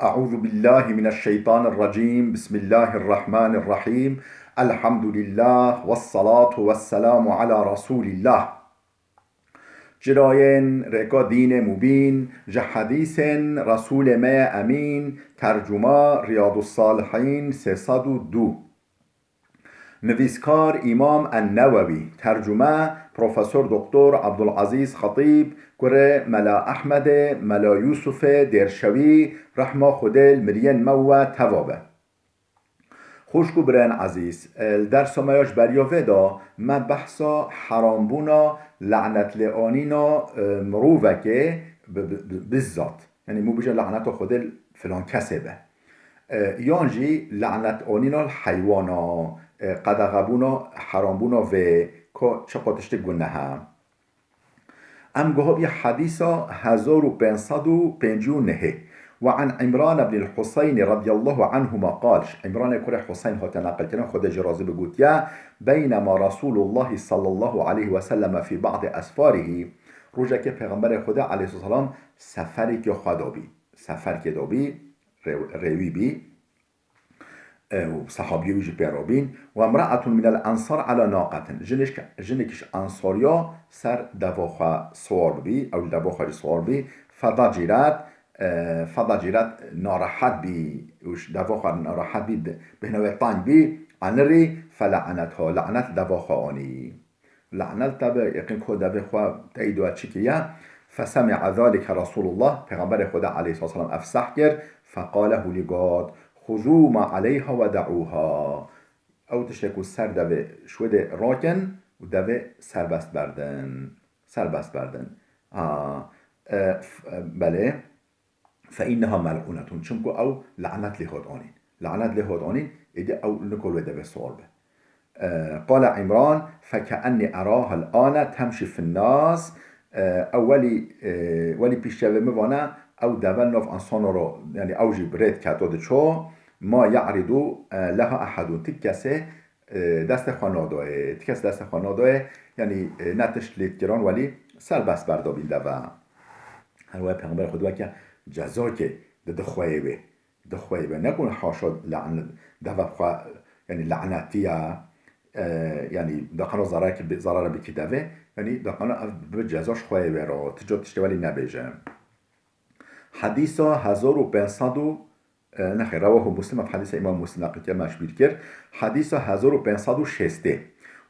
أعوذ بالله من الشيطان الرجيم بسم الله الرحمن الرحيم الحمد لله والصلاة والسلام على رسول الله جراين ركا دين مبين جحديث رسول ما أمين ترجمة رياض الصالحين 302 نویسکار امام النووی ترجمه پروفسور دکتر عبدالعزیز خطیب کره ملا احمد ملا یوسف درشوی رحمه خودل مرین مو توابه خوشکو برن عزیز در سمایش بریاوه دا ما بحثا حرام بونا لعنت لعانینا مروفه که بالذات یعنی مو بجا لعنت خودل فلان کسبه یانجی لعنت آنینا الحیوانا قدغبونا حرامبونا و چه قاتشت گنه هم ام گوهب یه حدیثا 1559 وعن عمران بن الحسين رضي الله عنهما قال عمران كره حسين هو تنقل كنا خد جرازي بقول يا بينما رسول الله صلى الله عليه وسلم في بعض أسفاره رجع که پیغمبر خدا علیه السلام سفری که خدابی سفر که دابی روی بی صحابي ويجي بيروبين وامرأة من الأنصار على ناقة جنكش أنصاريا سر دواخا صور بي أو دواخا صور بي فضجرت ناراحت بي وش دواخا ناراحت بي بهنوي طان بي عنري فلعنتها لعنت دواخا آني لعنت تبا يقين كو دواخا تأيدوا تشكيا فسمع ذلك رسول الله پیغمبر خدا عليه الصلاة والسلام أفسح كر فقاله لقاد خذوا ما عليها ودعوها او تشتكو سر دوه شوده راکن و دوه سربست بردن بله فإنها ملعونتون چونکو او لعنت لهاد آنین ایده او نکل و دوه سوال به قال عمران فكأني أراها الآن تمشي في الناس ولی پیشتوه مبانه او دوه ناف انسان رو یعنی اوجی برید کتاده چو ما یعرضو لها احدون تکسه دست خانادوه یعنی نتش لیتگران ولی سر بس بردابین دوه هر وقت پیغمبر خدا که جزا که دخوایه به نکن حاشا دوه خواه یعنی لعنتیه یعنی دقنا ضرر بکی دوه یعنی دقنا به جزاش خواه به را تجاتشته ولی نبیجه حدیثا 1500 نخیر رواه مسلم في حديث امام مسلم نقل كده مشبير كر حديث 1560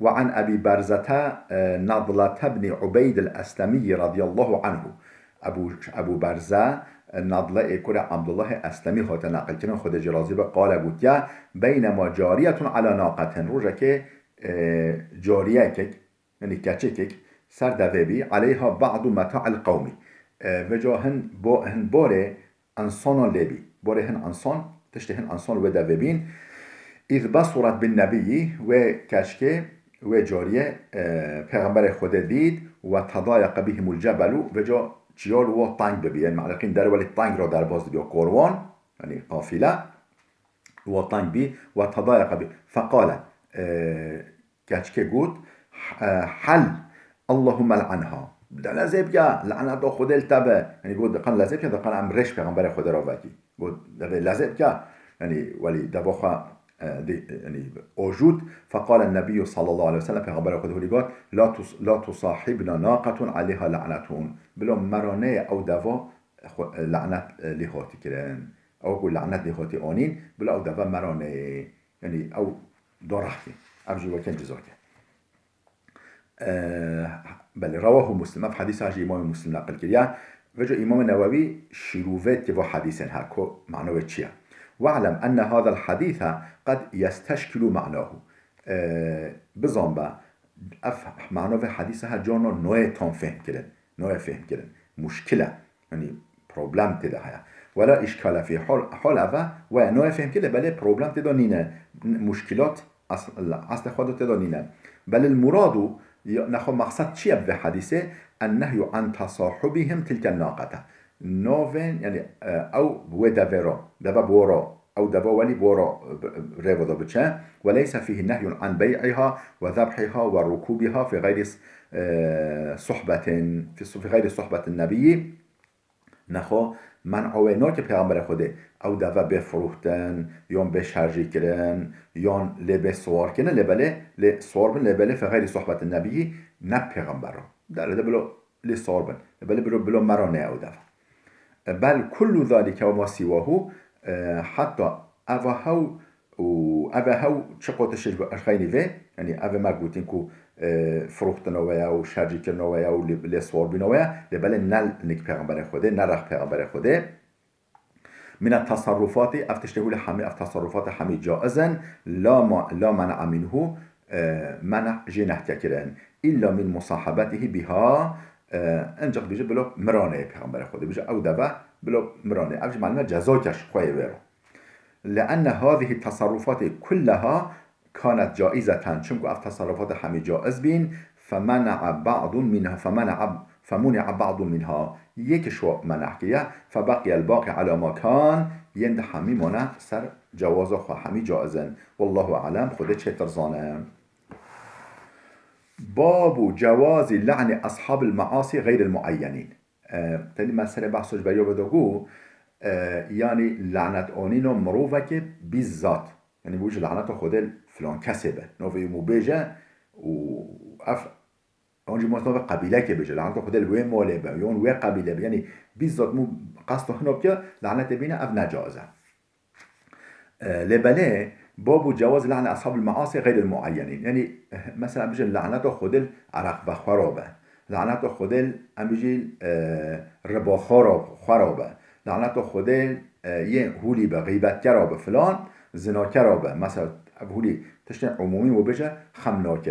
وعن ابي برزة نضلة بن عبيد الاسلمي رضي الله عنه ابو برزة نضلة كره عبد الله اسلمي هات نقل كده خود جرازي قال قلت بينما جارية على ناقة روجك جارية يعني كاتشك سر دوبي عليها بعض متاع القوم وجاهن باره انسان لبي بارهن انسان تشتهن انسان و دوبین اذ بصرت بالنبی و کشکه و جاریه پیغمبر خود دید و تضایق بهم الجبل و جا جیال و تنگ ببین معلقین در ولی تنگ را در باز بیا قروان یعنی قافله و تنگ بی و تضایق بی فقال کشکه گود حل اللهم لعنها لازم که لعنت خود التبه یعنی گود دقن لازم که دقن امرش پیغمبر خود را وکی لازم که يعني ولي دبوخا يعني وجود فقال النبي صلى الله عليه وسلم پیغمبر خود هلیگات لا تصاحبنا ناقة عليها لعنتون بلا مرانه او دوا لعنت لهاتی کرن او قول لعنت لهاتی آنین بلا او دوا مرانه يعني او دارختی ارجو وكان جزاك بل رواه مسلم في حديث عجي امام مسلم نقل كريا وجه امام النووي شروفات و حديث هاكو معنوه چيه واعلم ان هذا الحديث قد يستشكل معناه بزن با معنوه حديث ها جانا نوع فهم كرن مشكله يعني پروبلم تده هيا ولا اشكال في حال و نوع فهم كده بله پروبلم تده نينه مشكلات اصل خود تده نينه بل المراد نخو مقصد چیه به حدیثه النهي عن تصاحبهم تلك الناقة نوفن يعني او دوا بورا او دوا ولي بورا ريفضا بچه وليس فيه نهي عن بيعها وذبحها وركوبها في غير صحبة في غير صحبة النبي نخوا من اوینا که پیغمبر خوده او دوا بفروختن یا بشرجی کرن یا لبه سوار کنن لبله سوار بن لبله فغیر صحبت النبی نه پیغمبر رو در لبلو لسوار بن لبله بلو مرانه او دوا بل كل ذلك وما سواه حتى اوهو چه قوتش اشخاینی و یعنی اوه ما گوتین که فروختن و شرجی کردن و لسوار بین و لبله نل نک پیغمبر خوده نرخ پیغمبر خوده من التصرفات افتشته همه تصرفات همه جائزن لا منع منه منع جنح کرن الا من مصاحبته بها انجا بیجه بلو مرانه پیغمبر خوده بیجه او دوا بلو مرانه اوش معنی جزاکش خواه بیرو لأن هذه التصرفات كلها كانت جائزة چونكو اف تصرفات همه جائز بين فمنع بعض منها يكشو منع كيا فبقي الباقي على ما كان يند همي منع سر جواز خو همي جائزا والله أعلم خده چه ترزانه باب جواز لعن أصحاب المعاصي غير المعينين تاني مسألة بحثوش بريو بدوغو يعني لعنت آنينو مروفة که بالذات يعني بوجه لعنت خود فلان كسبه نوفي مبيجة و اف اونجي مصنوع قبيلة که بيجه لعنت خود الوي ماله به يون وي قبيلة به يعني بالذات مو قصد هنا بكا لعنت بينه اف نجازة لبله باب جواز لعن أصحاب المعاصي غير المعينين يعني مثلا بيجه لعنت خود العرق بخرابه لعنت خود بيجه ربا خرابه لعنت خود یه هولی به غیبت کرا فلان زنا کرا مثلا هولی تشتن عمومی و بجه خمناک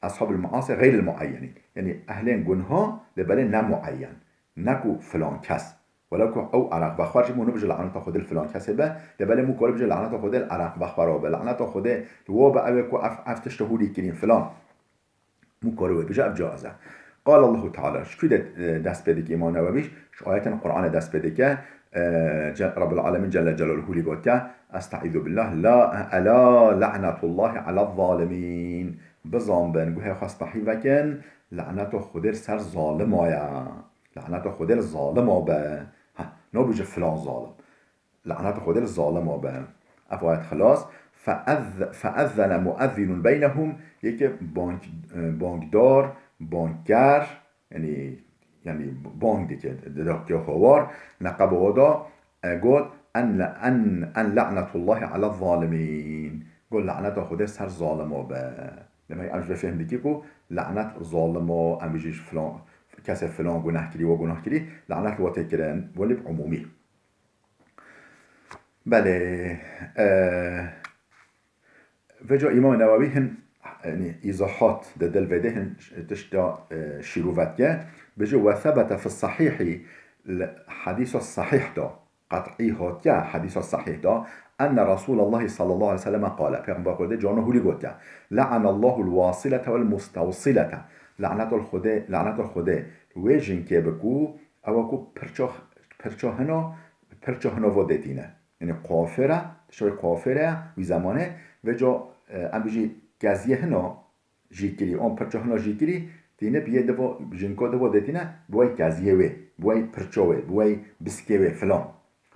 اصحاب المعاصي غیر المعینین یعنی اهلین گنها لبله نمعین نکو فلان کس ولكن او عرق بخور مونو بجه لعنت خود الفلان کس به لبله مو کار بجه لعنت خود العرق بخور به لعنت خود لو به او کو افتشت هولی کرین فلان مو کارو بجه ابجازه قال الله تعالى شكو دست بده که امام نوویش آیت قرآن دست بده که رب العالمين جل جلاله لقوته استعيذ بالله الا لعنة الله على الظالمين بزام بن گوه خواست وکن لعنت خودر سر ظالم آیا لعنت خودر ظالم آبه نو بجه فلان ظالم لعنت خودر ظالم آبه افایت خلاص فأذن مؤذن بينهم یک بانکدار بانکگر یعنی بانک دیگه که خوار نقب ودا گفت ان لعنت الله على الظالمين گفت لعنت خود سر ظالما به نمی امش بفهم دیگه کو لعنت ظالما امجیش فلان کس فلان گناه کردی و گناه کردی لعنت وات کردن ولی عمومی بله وجا امام نووی هن يعني إيضاحات دل فيدهن تشتا شروفاتيا بجو وثبت في الصحيح حديث الصحيح دا قطعي هاتيا حديث الصحيح دا أن رسول الله صلى الله عليه وسلم قال پیغمبر قرده جانه هولي قوتيا لعن الله الواصلة والمستوصلة لعنت الخده ويجن که بكو او كو پرچاهنا ودتينه يعني قافرة تشوي قافرة وي زمانه وجا ام بيجي گزیه هنا جیکری آن پرچه هنا جیکری تینه بیه دوا جنکا دوا دتینه بوای گزیه وی بوای پرچه وی بوای بسکه وی فلان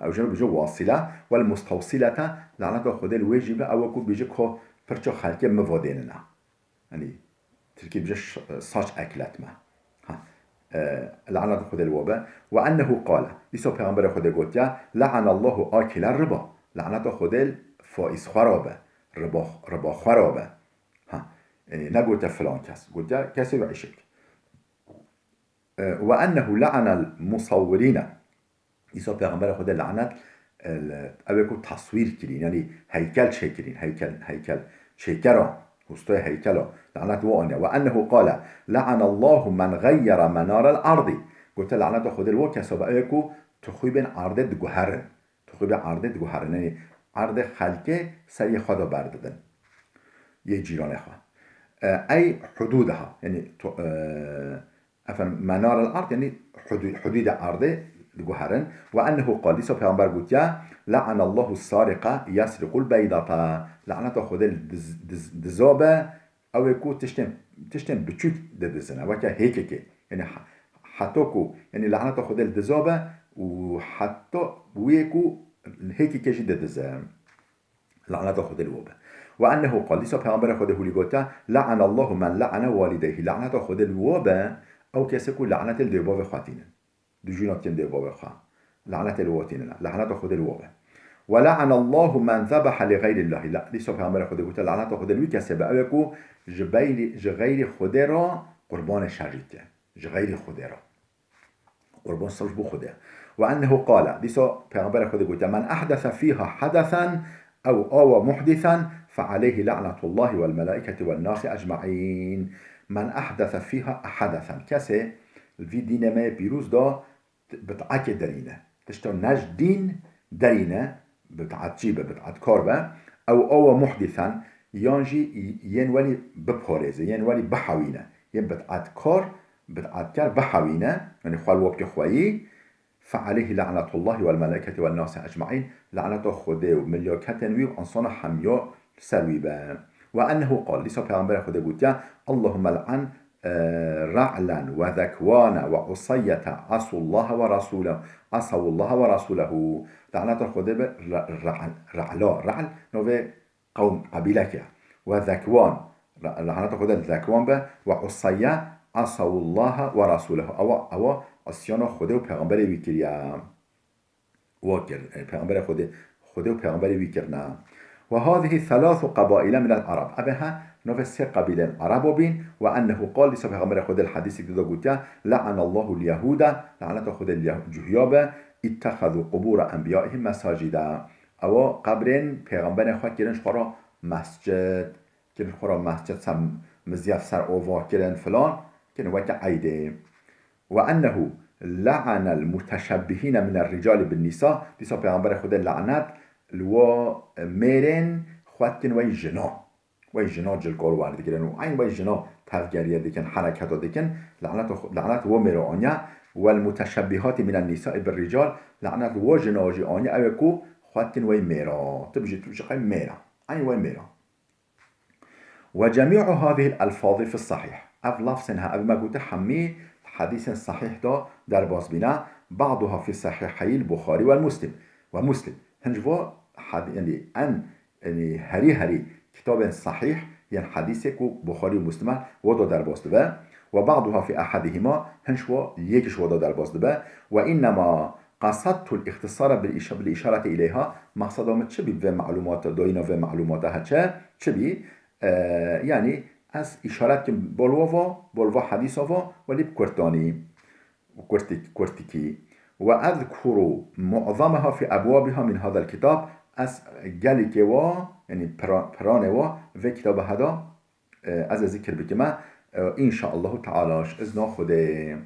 او جنو بجو واصله والمستوصله لعنت خود الواجبه او کو بجو که پرچه خلقه موادینه نه یعنی ترکی بجو ساچ اکلت ما لعنت خود الوابه و انه قال ایسا پیغمبر خود گوتیا لعن الله آکل الربا لعنت خود الفائز خرابه ربا خرابه يعني نقول فلان كاس قلت كاس يعيشك وأنه لعن المصورين إيسا پیغمبر خود لعنت أبكو تصوير كرين يعني هيكل شكرين هيكل شكرا هستوى هيكلا لعنت وأنه وأنه قال لعن الله من غير منار الأرض قلت لعنت خود الوكاس أبكو تخويب عرض جوهرن يعني عرض خلقه سری خدا برددن یه جیران خواه ای حدودها يعني منار الارض يعني حدود عرضه لجوهرن وانه قال ليس پیامبر گوت لعن الله السارق يسرق البيضة لعنت خود دزابه او کو تشتم بچوک دزنه وکه هيك يعني حتی کو يعني لعنت خود دزابه و حتی ويكو هيك كيجي ددزم لعنة خود الوبه وأنه قال لسا پیغمبر خود هولی گوتا لعن الله من لعن والديه لعنة خود الوبه أو كسكو لعنة الدباب خاتين دجونات الدباب خا لعنة الواتين لعنة خود الوبه ولعن الله من ذبح لغير الله لا لسا پیغمبر خود گوتا لعنة خود الوی کسبه اوکو جغیر خود را قربان شريته جغیر خود را قربان صلح بو خوده وأنه قال لسا پیغمبر خود گوتا من أحدث فيها حدثا أو آوى محدثا فعليه لعنة الله والملائكة والناس أجمعين من أحدث فيها حدثا كسي في دين ما بيروز دا بتعك درينة تشتر نج دين درينة بتعت جيبه بتعت كاربه أو آوى محدثا يانجي ينولي ببارزه ينولي بحوينة ين بتعت كار بتعت كار بحوينة يعني خوال وبك خوالي فعليه لعنة الله والملائكة والناس أجمعين لعنة خده وملياكة وي وأنصان حمياء سرويبا وأنه قال لسا پیغمبر خده قلت اللهم لعن رعلا وذكوانا وعصية عصوا الله ورسوله عصوا الله ورسوله لعنة خده رعل نوه قوم قبيلك وذكوان لعنة خده الذكوان وعصية عصوا الله ورسوله أو عصيان خده و پیغمبر ويكريا واكر پیغمبر خده و پیغمبر ويكرنا وهذه ثلاث قبائل من العرب أبها نفس قبيلة العرب بين وأنه قال لسا پیغمبر خده الحديث كده قلت لعن الله اليهود لعنة خده الجهياب اتخذوا قبور أنبيائهم مساجدا أو قبرين پیغمبر خود كرنش خورا مسجد كرنش خورا مسجد سم مزيف سر أوفا كرن فلان كرن وقت عيده وأنه لعن المتشبهين من الرجال بالنساء لسا پیغمبر خده لعنت لوا ميرن خواتن وي جنا جلقار وارد كرن وعين وي جنا تفجرية ديكن حركات ديكن لعنت و ميرانيا والمتشبهات من النساء بالرجال لعنت و جناجي آنيا اوكو خواتن وي ميرا تبجي خير ميرا عين وي ميرا وجميع هذه الألفاظ في الصحيح اف لفظها اب ما قلت حمي حديث صحيح در باز بنا بعضها في صحيحي البخاري والمسلم ومسلم هنجوا يعني هري كتاب صحيح يعني حديث بخاري ومسلم ودا در باز دبا وبعضها في أحدهما هنشوا يكش ودا در باز دبا وإنما قصدت الاختصار بالإشارة إليها مقصدهم تشبي في معلومات داينا في معلوماتها تشبي يعني از اشارت که بولوا حدیثا ولی بکرتانی كورتيكي وأذكر معظمها في أبوابها من هذا الكتاب از جالكوا يعني برانوا في كتاب هذا از ذكر بكما إن شاء الله تعالى إذن خده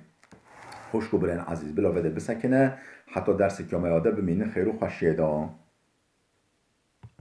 خوش برين عزيز بلا وده بسكنه حتى درس كما ياده بمين خير و خوشيدا